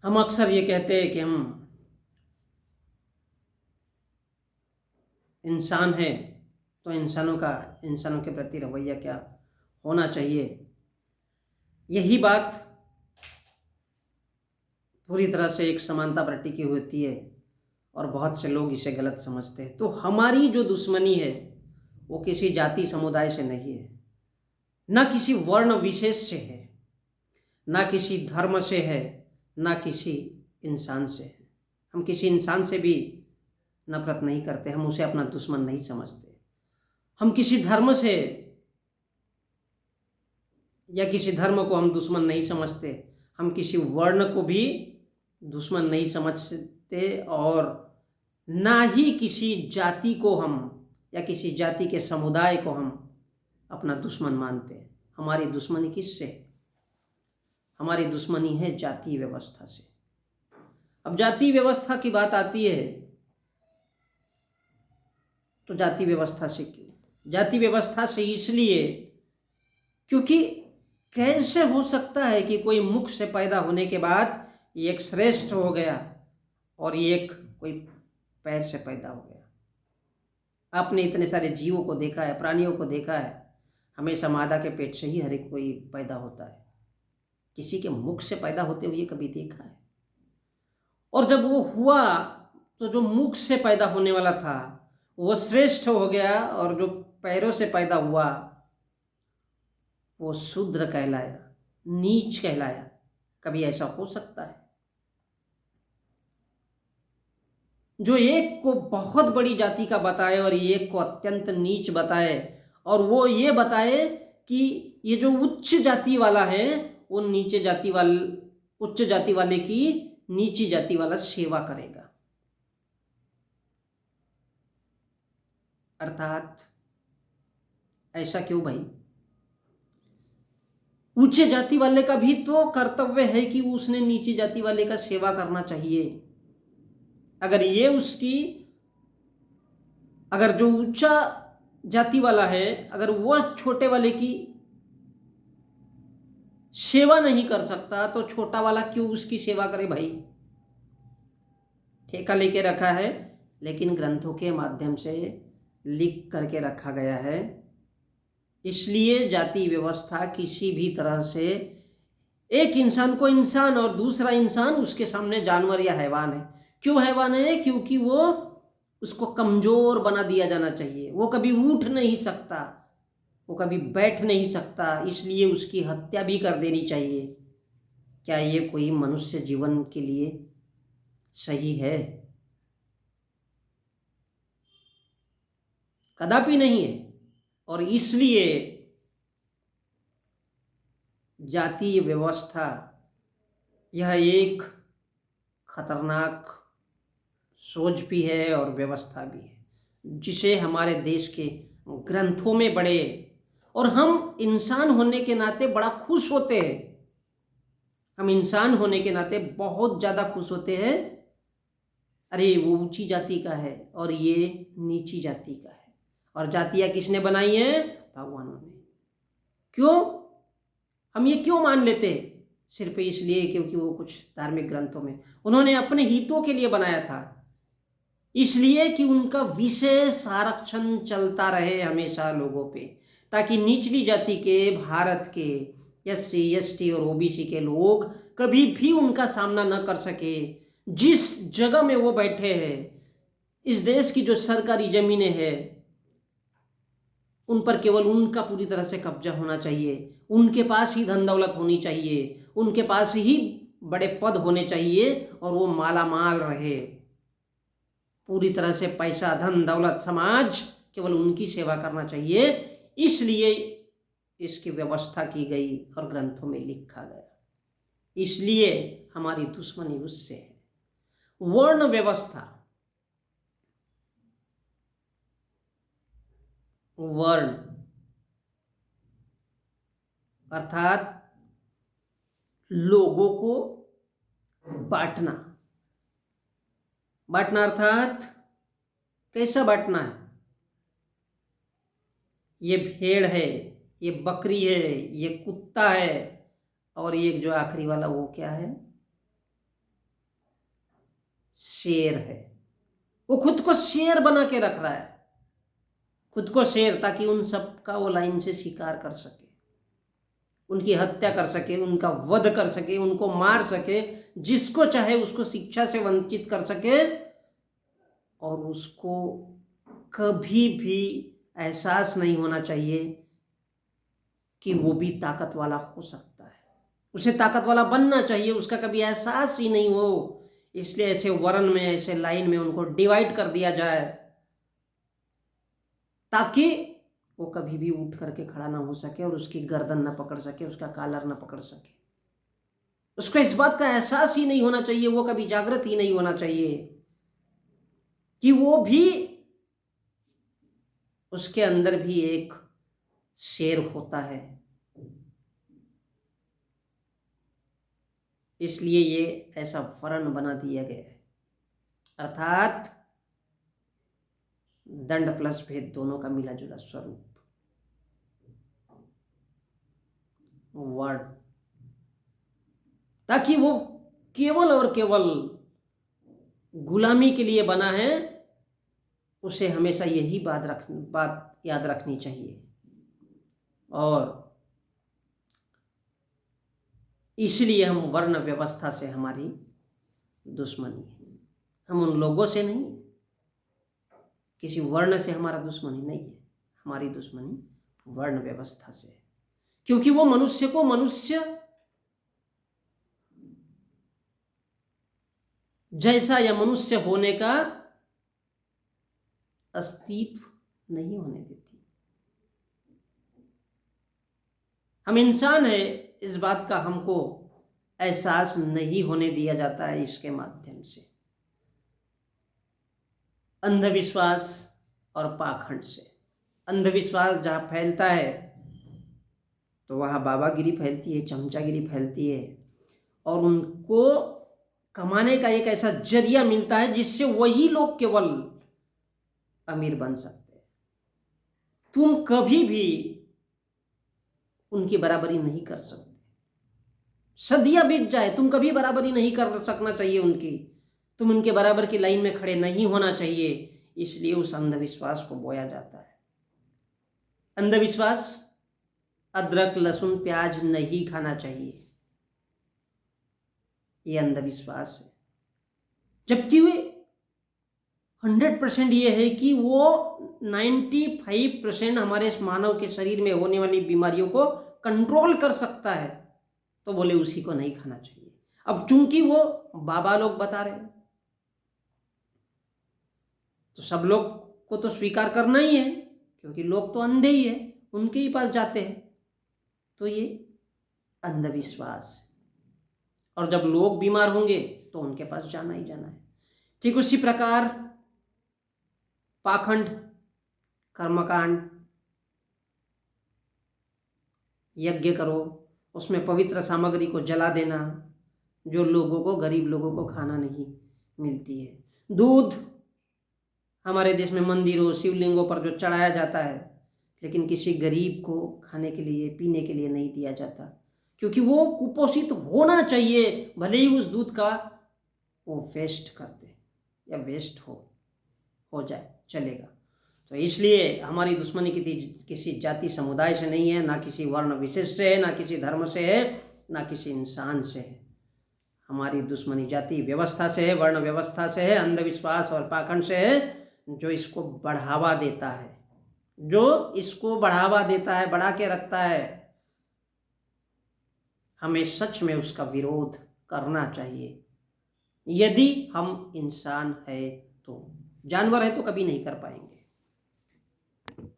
हम अक्सर ये कहते हैं कि हम इंसान हैं, तो इंसानों के प्रति रवैया क्या होना चाहिए। यही बात पूरी तरह से एक समानता पर टिकी होती है और बहुत से लोग इसे गलत समझते हैं। तो हमारी जो दुश्मनी है वो किसी जाति समुदाय से नहीं है, ना किसी वर्ण विशेष से है, ना किसी धर्म से है, ना किसी इंसान से है। हम किसी इंसान से भी नफरत नहीं करते, हम उसे अपना दुश्मन नहीं समझते। हम किसी धर्म से या किसी धर्म को हम दुश्मन नहीं समझते, हम किसी वर्ण को भी दुश्मन नहीं समझते, और ना ही किसी जाति को हम या किसी जाति के समुदाय को हम अपना दुश्मन मानते हैं। हमारी दुश्मनी किससे है? हमारी दुश्मनी है जाति व्यवस्था से। अब जाति व्यवस्था की बात आती है तो जाति व्यवस्था से क्यों? जाति व्यवस्था से इसलिए क्योंकि कैसे हो सकता है कि कोई मुख से पैदा होने के बाद एक श्रेष्ठ हो गया और एक कोई पैर से पैदा हो गया। आपने इतने सारे जीवों को देखा है, प्राणियों को देखा है, हमेशा मादा के पेट से ही हर एक कोई पैदा होता है। किसी के मुख से पैदा होते हुए कभी देखा है? और जब वो हुआ तो जो मुख से पैदा होने वाला था वो श्रेष्ठ हो गया, और जो पैरों से पैदा हुआ वो शूद्र कहलाया, नीच कहलाया। कभी ऐसा हो सकता है? जो एक को बहुत बड़ी जाति का बताए और एक को अत्यंत नीच बताए, और वो ये बताए कि ये जो उच्च जाति वाला है वो उच्च जाति वाले की नीची जाति वाला सेवा करेगा। अर्थात ऐसा क्यों भाई? उच्च जाति वाले का भी तो कर्तव्य है कि उसने नीची जाति वाले का सेवा करना चाहिए। अगर जो ऊंचा जाति वाला है, अगर वो छोटे वाले की सेवा नहीं कर सकता तो छोटा वाला क्यों उसकी सेवा करे भाई? ठेका लेके रखा है, लेकिन ग्रंथों के माध्यम से लिख करके रखा गया है। इसलिए जाति व्यवस्था किसी भी तरह से एक इंसान को इंसान और दूसरा इंसान उसके सामने जानवर या हैवान है। क्यों हैवान है? क्योंकि वो उसको कमजोर बना दिया जाना चाहिए। वो कभी उठ नहीं सकता, वो कभी बैठ नहीं सकता, इसलिए उसकी हत्या भी कर देनी चाहिए। क्या ये कोई मनुष्य जीवन के लिए सही है? कदापि नहीं है। और इसलिए जातीय व्यवस्था यह एक खतरनाक सोच भी है और व्यवस्था भी है, जिसे हमारे देश के ग्रंथों में बड़े, और हम इंसान होने के नाते बड़ा खुश होते हैं। हम इंसान होने के नाते बहुत ज़्यादा खुश होते हैं। अरे वो ऊंची जाति का है और ये नीची जाति का है, और जातियां किसने बनाई हैं? भगवानों ने। क्यों? हम ये क्यों मान लेते? सिर्फ इसलिए क्योंकि वो कुछ धार्मिक ग्रंथों में उन्होंने अपने हितों के लिए बनाया था, इसलिए कि उनका विशेष आरक्षण चलता रहे हमेशा लोगों पे, ताकि निचली जाति के, भारत के SC ST और OBC के लोग कभी भी उनका सामना न कर सके। जिस जगह में वो बैठे हैं, इस देश की जो सरकारी जमीनें हैं, उन पर केवल उनका पूरी तरह से कब्जा होना चाहिए, उनके पास ही धन दौलत होनी चाहिए, उनके पास ही बड़े पद होने चाहिए, और वो माला माल रहे। पूरी तरह से पैसा, धन दौलत, समाज केवल उनकी सेवा करना चाहिए। इसलिए इसकी व्यवस्था की गई और ग्रंथों में लिखा गया। इसलिए हमारी दुश्मनी उससे है। वर्ण व्यवस्था, वर्ण अर्थात लोगों को बांटना। बांटना अर्थात कैसा बांटना है? ये भेड़ है, ये बकरी है, ये कुत्ता है, और ये जो आखिरी वाला वो क्या है? शेर है। वो खुद को शेर बना के रख रहा है, खुद को शेर, ताकि उन सब का वो लाइन से शिकार कर सके, उनकी हत्या कर सके, उनका वध कर सके, उनको मार सके, जिसको चाहे उसको शिक्षा से वंचित कर सके, और उसको कभी भी एहसास नहीं होना चाहिए कि वो भी ताकत वाला हो सकता है, उसे ताकत वाला बनना चाहिए, उसका कभी एहसास ही नहीं हो। इसलिए ऐसे वर्ण में, ऐसे लाइन में उनको डिवाइड कर दिया जाए, ताकि वो कभी भी उठ करके खड़ा ना हो सके और उसकी गर्दन ना पकड़ सके, उसका कॉलर ना पकड़ सके। उसको इस बात का एहसास ही नहीं होना चाहिए, वो कभी जागृत ही नहीं होना चाहिए कि वो भी, उसके अंदर भी एक शेर होता है। इसलिए ये ऐसा वर्ण बना दिया गया है, अर्थात दंड प्लस भेद दोनों का मिला जुला स्वरूप वर्ण, ताकि वो केवल और केवल गुलामी के लिए बना है। उसे हमेशा यही बात याद रखनी चाहिए, और इसलिए हम वर्ण व्यवस्था से हमारी दुश्मनी है। हम उन लोगों से नहीं, किसी वर्ण से हमारा दुश्मनी नहीं है, हमारी दुश्मनी वर्ण व्यवस्था से है, क्योंकि वो मनुष्य को मनुष्य जैसा या मनुष्य होने का अस्तित्व नहीं होने देती। हम इंसान है, इस बात का हमको एहसास नहीं होने दिया जाता है। इसके माध्यम से अंधविश्वास और पाखंड से, अंधविश्वास जहाँ फैलता है तो वहाँ बाबागिरी फैलती है, चमचागिरी फैलती है, और उनको कमाने का एक ऐसा जरिया मिलता है जिससे वही लोग केवल अमीर बन सकते हैं। तुम कभी भी उनकी बराबरी नहीं कर सकते, सदियां बीत जाए तुम कभी बराबरी नहीं कर सकना चाहिए उनकी, तुम उनके बराबर की लाइन में खड़े नहीं होना चाहिए। इसलिए उस अंधविश्वास को बोया जाता है। अंधविश्वास, अदरक लहसुन प्याज नहीं खाना चाहिए, ये अंधविश्वास है। जबकि वे 100% ये है कि वो 95% हमारे मानव के शरीर में होने वाली बीमारियों को कंट्रोल कर सकता है, तो बोले उसी को नहीं खाना चाहिए। अब चूंकि वो बाबा लोग बता रहे हैं तो सब लोग को तो स्वीकार करना ही है, क्योंकि लोग तो अंधे ही है, उनके ही पास जाते हैं, तो ये अंधविश्वास है। और जब लोग बीमार होंगे तो उनके पास जाना ही जाना है। ठीक उसी प्रकार पाखंड, कर्मकांड, यज्ञ करो, उसमें पवित्र सामग्री को जला देना, जो लोगों को, गरीब लोगों को खाना नहीं मिलती है। दूध हमारे देश में मंदिरों, शिवलिंगों पर जो चढ़ाया जाता है, लेकिन किसी गरीब को खाने के लिए, पीने के लिए नहीं दिया जाता, क्योंकि वो कुपोषित होना चाहिए, भले ही उस दूध का वो वेस्ट कर दे या वेस्ट हो जाए, चलेगा। तो इसलिए हमारी दुश्मनी किसी जाति समुदाय से नहीं है, ना किसी वर्ण विशेष से है, ना किसी धर्म से है, ना किसी इंसान से है। हमारी दुश्मनी जाति व्यवस्था से है, वर्ण व्यवस्था से है, अंधविश्वास और पाखंड से है, जो इसको बढ़ावा देता है, जो इसको बढ़ावा देता है, बढ़ा के रखता है। हमें सच में उसका विरोध करना चाहिए। यदि हम इंसान है तो, जानवर है तो कभी नहीं कर पाएंगे।